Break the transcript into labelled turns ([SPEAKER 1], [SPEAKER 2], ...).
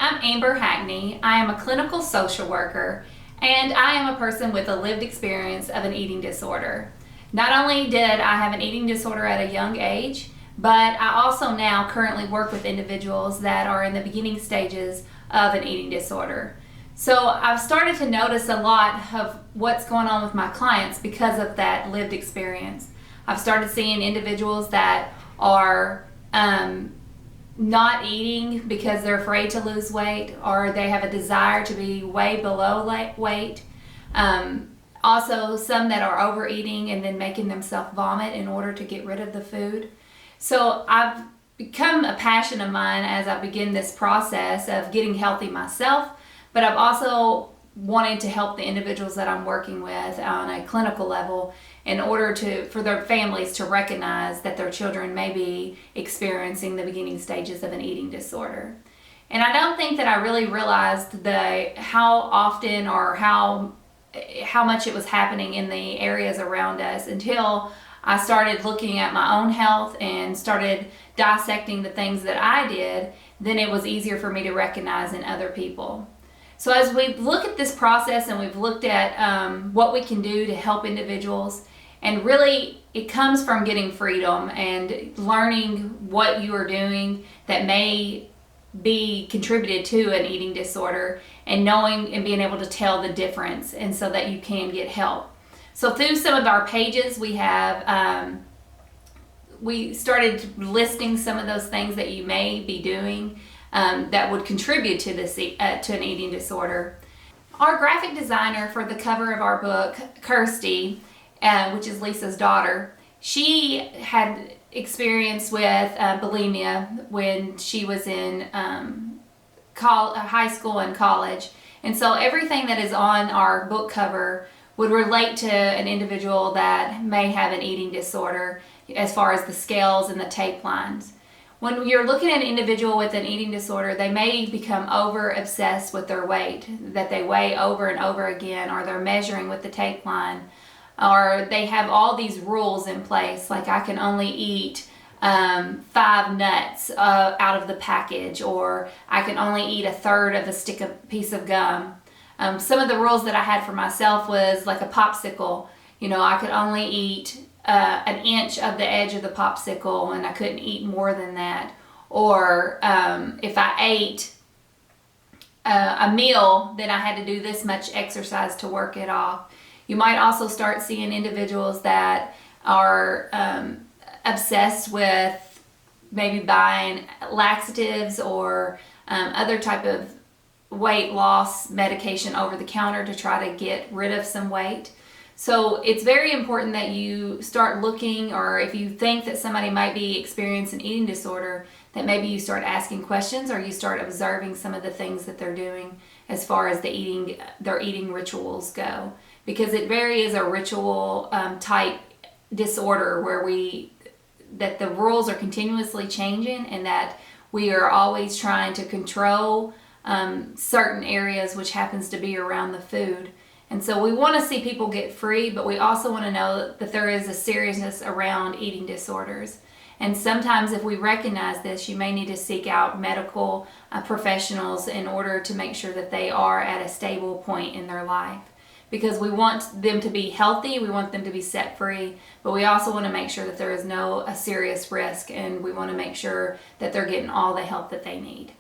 [SPEAKER 1] I'm Amber Hackney. I am a clinical social worker, and I am a person with a lived experience of an eating disorder. Not only did I have an eating disorder at a young age, but I also now currently work with individuals that are in the beginning stages of an eating disorder. So I've started to notice a lot of what's going on with my clients because of that lived experience. I've started seeing individuals that are not eating because they're afraid to lose weight, or they have a desire to be way below weight. Also, some that are overeating and then making themselves vomit in order to get rid of the food. So I've become a passion of mine as I begin this process of getting healthy myself, but I've also wanted to help the individuals that I'm working with on a clinical level in order for their families to recognize that their children may be experiencing the beginning stages of an eating disorder. And I don't think that I really realized how often or how much it was happening in the areas around us until I started looking at my own health and started dissecting the things that I did. Then it was easier for me to recognize in other people. So as we look at this process and we've looked at what we can do to help individuals, and really it comes from getting freedom and learning what you are doing that may be contributed to an eating disorder, and knowing and being able to tell the difference, and so that you can get help. So through some of our pages we have we started listing some of those things that you may be doing that would contribute to to an eating disorder. Our graphic designer for the cover of our book, Kirsty, which is Lisa's daughter, she had experience with bulimia when she was in high school and college. And so everything that is on our book cover would relate to an individual that may have an eating disorder, as far as the scales and the tape lines. When you're looking at an individual with an eating disorder, they may become over obsessed with their weight, that they weigh over and over again, or they're measuring with the tape line, or they have all these rules in place, like I can only eat 5 nuts out of the package, or I can only eat a third of a piece of gum. Some of the rules that I had for myself was like a popsicle. I could only eat an inch of the edge of the popsicle, and I couldn't eat more than that. Or if I ate a meal, then I had to do this much exercise to work it off. You might also start seeing individuals that are obsessed with maybe buying laxatives or other type of weight loss medication over the counter to try to get rid of some weight. So it's very important that you start looking, or if you think that somebody might be experiencing an eating disorder, that maybe you start asking questions, or you start observing some of the things that they're doing as far as their eating rituals go. Because it very is a ritual type disorder where that the rules are continuously changing, and that we are always trying to control certain areas, which happens to be around the food. And so we want to see people get free, but we also want to know that there is a seriousness around eating disorders. And sometimes if we recognize this, you may need to seek out medical professionals in order to make sure that they are at a stable point in their life. Because we want them to be healthy, we want them to be set free, but we also want to make sure that there is no serious risk, and we want to make sure that they're getting all the help that they need.